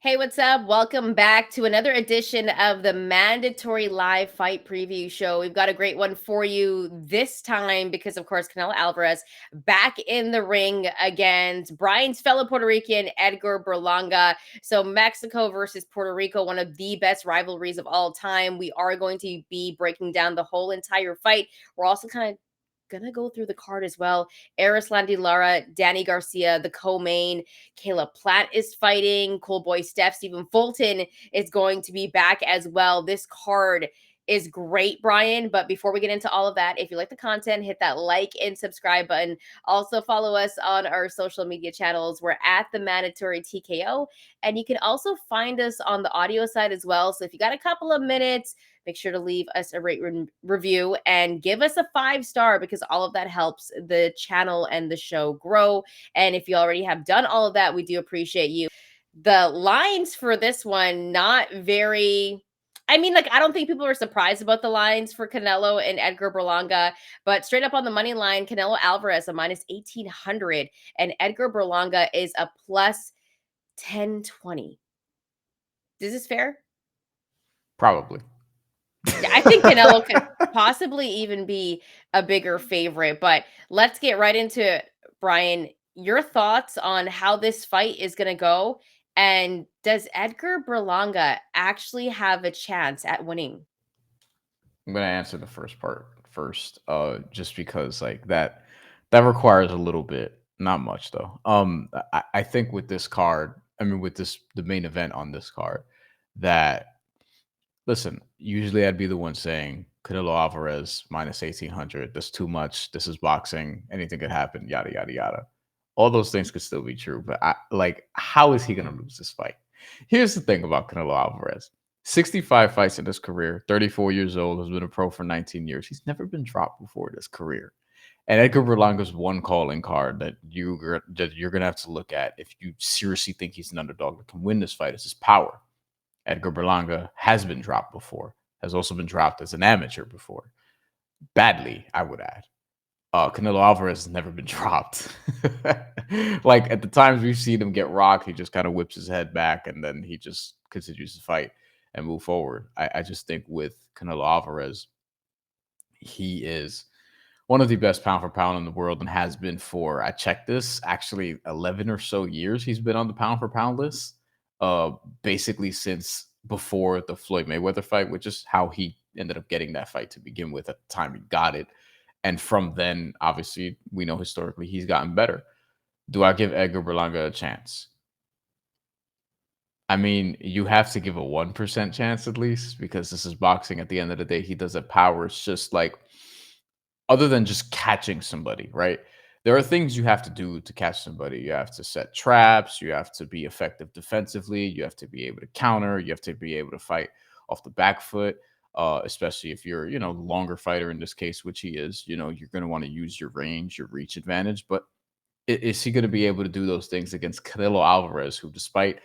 Hey, what's up? Welcome back to another edition of the Mandatory Live Fight Preview Show. We've got a great one for you this time because, of course, Canelo Alvarez back in the ring against Bryan's fellow Puerto Rican, Edgar Berlanga. So, Mexico versus Puerto Rico, one of the best rivalries of all time. We are going to be breaking down the whole entire fight. We're also kind of gonna go through the card as well. Erislandy Lara, Danny Garcia, the co-main. Kayla Platt is fighting. Cool Boy Steph, Stephen Fulton is going to be back as well. This card is great, Brian. But before we get into all of that, if you like the content, hit that like and subscribe button. Also, follow us on our social media channels. We're at the Mandatory TKO, and you can also find us on the audio side as well. So if you got a couple of minutes, make sure to leave us a review and give us a 5-star because all of that helps the channel and the show grow. And if you already have done all of that, we do appreciate you. The lines for this one, not very. I mean, like, I don't think people are surprised about the lines for Canelo and Edgar Berlanga, but straight up on the money line, Canelo Alvarez a minus 1800 and Edgar Berlanga is a plus 1020. Is this fair? Probably. Yeah, I think Canelo could possibly even be a bigger favorite, but let's get right into it, Brian. Your thoughts on how this fight is going to go, and does Edgar Berlanga actually have a chance at winning? I'm gonna answer the first part first, just because like that requires a little bit, not much though. I think with this card, I mean with this the main event on this card, that listen, usually I'd be the one saying Canelo Alvarez minus 1800. That's too much. This is boxing. Anything could happen. Yada yada yada. All those things could still be true, but how is he gonna lose this fight? Here's the thing about Canelo Alvarez: 65 fights in his career. 34 years old. Has been a pro for 19 years. He's never been dropped before in his career. And Edgar Berlanga's one calling card that you're gonna have to look at if you seriously think he's an underdog that can win this fight is his power. Edgar Berlanga has been dropped before, has also been dropped as an amateur before. Badly, I would add. Canelo Alvarez has never been dropped. Like at the times we've seen him get rocked, he just kind of whips his head back and then he just continues to fight and move forward. I just think with Canelo Alvarez, he is one of the best pound for pound in the world and has been for, I checked this, actually 11 or so years he's been on the pound for pound list. Uh Basically since before the Floyd Mayweather fight, which is how he ended up getting that fight to begin with at the time he got it. And from then, obviously, we know historically he's gotten better. Do I give Edgar Berlanga a chance? I mean, you have to give a 1% chance at least because this is boxing. At the end of the day, he does have power. It's just like, other than just catching somebody, right? There are things you have to do to catch somebody. You have to set traps. You have to be effective defensively. You have to be able to counter. You have to be able to fight off the back foot, especially if you're, longer fighter in this case, which he is. You're going to want to use your range, your reach advantage. But is he going to be able to do those things against Canelo Alvarez, who, despite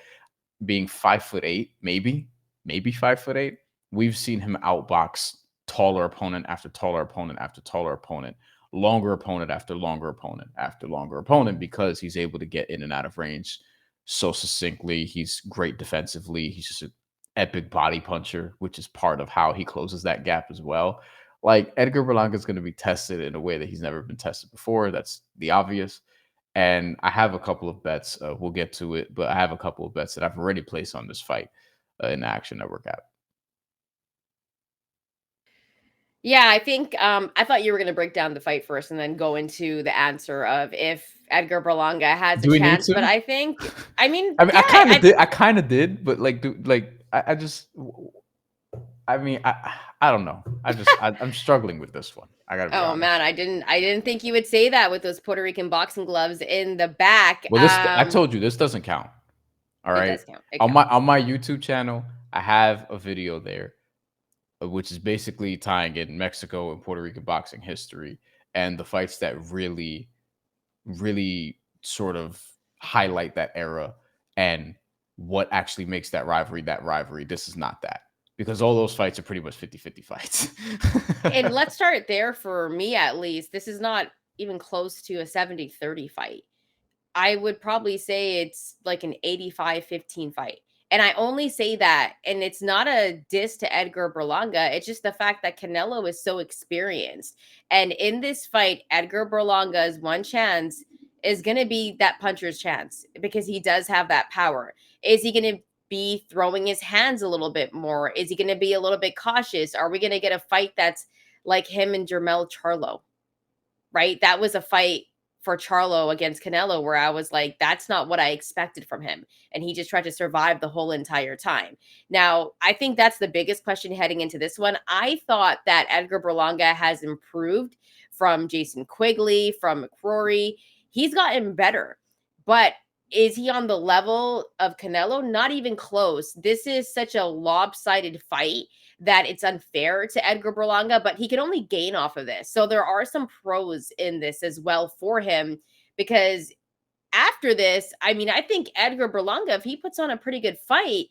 being 5'8", maybe 5'8", we've seen him outbox taller opponent after taller opponent after taller opponent, longer opponent after longer opponent after longer opponent, because he's able to get in and out of range so succinctly. He's great defensively. He's just an epic body puncher, which is part of how he closes that gap as well. Like, Edgar Berlanga is going to be tested in a way that he's never been tested before. That's the obvious. And I have a couple of bets. We'll get to it, but I have a couple of bets that I've already placed on this fight in the Action Network app. Yeah, I think I thought you were going to break down the fight first and then go into the answer of if Edgar Berlanga has a Do we need chance. to? But I think, I mean, I mean, yeah, I kind of did, but I just, I mean, I don't know. I'm struggling with this one. I gotta be oh man, honest. I didn't think you would say that with those Puerto Rican boxing gloves in the back. Well, I told you this doesn't count. All It right, does count. It on my counts. YouTube channel, I have a video there, which is basically tying in Mexico and Puerto Rican boxing history and the fights that really sort of highlight that era and what actually makes that rivalry that rivalry. This is not that, because all those fights are pretty much 50-50 fights. And let's start there for me at least. This is not even close to a 70-30 fight. I would probably say it's like an 85-15 fight. And I only say that, and it's not a diss to Edgar Berlanga. It's just the fact that Canelo is so experienced. And in this fight, Edgar Berlanga's one chance is going to be that puncher's chance because he does have that power. Is he going to be throwing his hands a little bit more? Is he going to be a little bit cautious? Are we going to get a fight that's like him and Jermell Charlo? Right? That was a fight for Charlo against Canelo where I was like, that's not what I expected from him. And he just tried to survive the whole entire time. Now, I think that's the biggest question heading into this one. I thought that Edgar Berlanga has improved from Jason Quigley, from McCrory. He's gotten better. But is he on the level of Canelo? Not even close. This is such a lopsided fight that it's unfair to Edgar Berlanga, but he can only gain off of this. So there are some pros in this as well for him because after this, I mean, I think Edgar Berlanga, if he puts on a pretty good fight,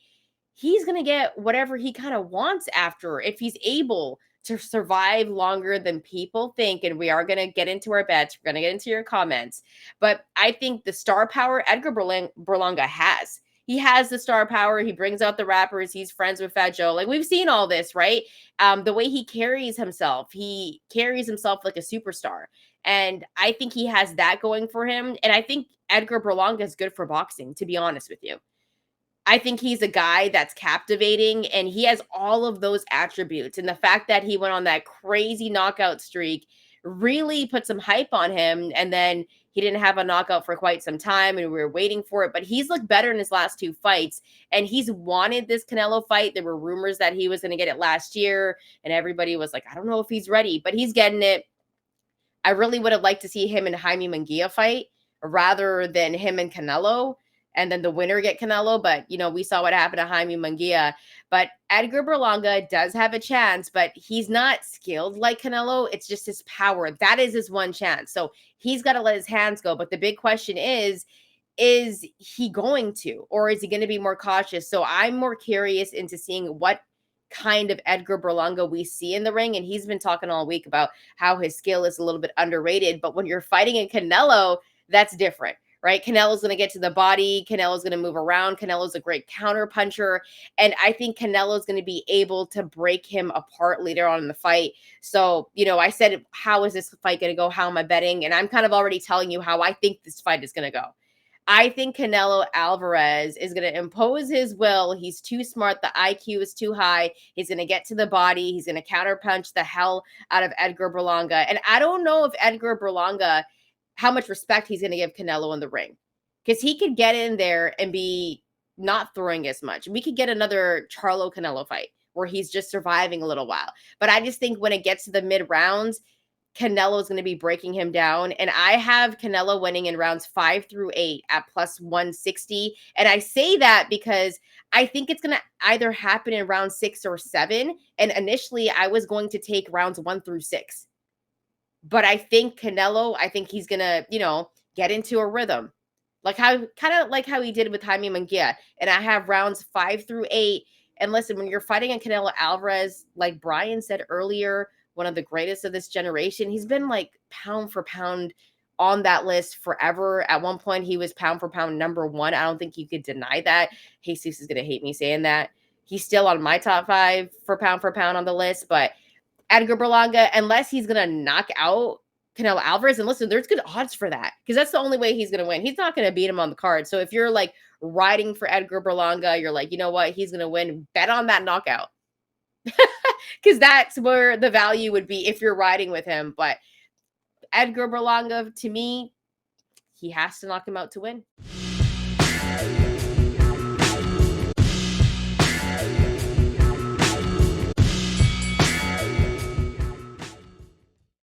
he's going to get whatever he kind of wants after if he's able to survive longer than people think. And we are going to get into our bets. We're going to get into your comments. But I think the star power Edgar Berlanga has. He has the star power. He brings out the rappers. He's friends with Fat Joe. Like we've seen all this, right? The way he carries himself like a superstar. And I think he has that going for him. And I think Edgar Berlanga is good for boxing, to be honest with you. I think he's a guy that's captivating and he has all of those attributes. And the fact that he went on that crazy knockout streak really put some hype on him. And then he didn't have a knockout for quite some time and we were waiting for it. But he's looked better in his last two fights. And he's wanted this Canelo fight. There were rumors that he was going to get it last year. And everybody was like, I don't know if he's ready, but he's getting it. I really would have liked to see him and Jaime Munguia fight rather than him and Canelo and then the winner get Canelo. But, you know, we saw what happened to Jaime Munguia. But Edgar Berlanga does have a chance, but he's not skilled like Canelo. It's just his power. That is his one chance. So he's got to let his hands go. But the big question is he going to, or is he going to be more cautious? So I'm more curious into seeing what kind of Edgar Berlanga we see in the ring. And he's been talking all week about how his skill is a little bit underrated. But when you're fighting in Canelo, that's different, right? Canelo's going to get to the body. Canelo's going to move around. Canelo's a great counter puncher. And I think Canelo's going to be able to break him apart later on in the fight. So, you know, I said, how is this fight going to go? How am I betting? And I'm kind of already telling you how I think this fight is going to go. I think Canelo Alvarez is going to impose his will. He's too smart. The IQ is too high. He's going to get to the body. He's going to counterpunch the hell out of Edgar Berlanga. And I don't know if Edgar Berlanga, how much respect he's going to give Canelo in the ring. Because he could get in there and be not throwing as much. We could get another Charlo Canelo fight where he's just surviving a little while. But I just think when it gets to the mid rounds, Canelo is going to be breaking him down. And I have Canelo winning in rounds 5 through 8 at plus 160. And I say that because I think it's going to either happen in round 6 or 7. And initially, I was going to take rounds 1 through 6. But I think Canelo, I think he's going to, you know, get into a rhythm. Like how he did with Jaime Munguia. And I have rounds 5 through 8. And listen, when you're fighting a Canelo Alvarez, like Bryan said earlier, one of the greatest of this generation. He's been like pound for pound on that list forever. At one point, he was pound for pound number 1. I don't think you could deny that. Jesus is going to hate me saying that. He's still on my top 5 for pound on the list. But Edgar Berlanga, unless he's going to knock out Canelo Alvarez, and listen, there's good odds for that because that's the only way he's going to win. He's not going to beat him on the card. So if you're like riding for Edgar Berlanga, you're like, you know what? He's going to win. Bet on that knockout. Because that's where the value would be if you're riding with him. But Edgar Berlanga, to me, he has to knock him out to win.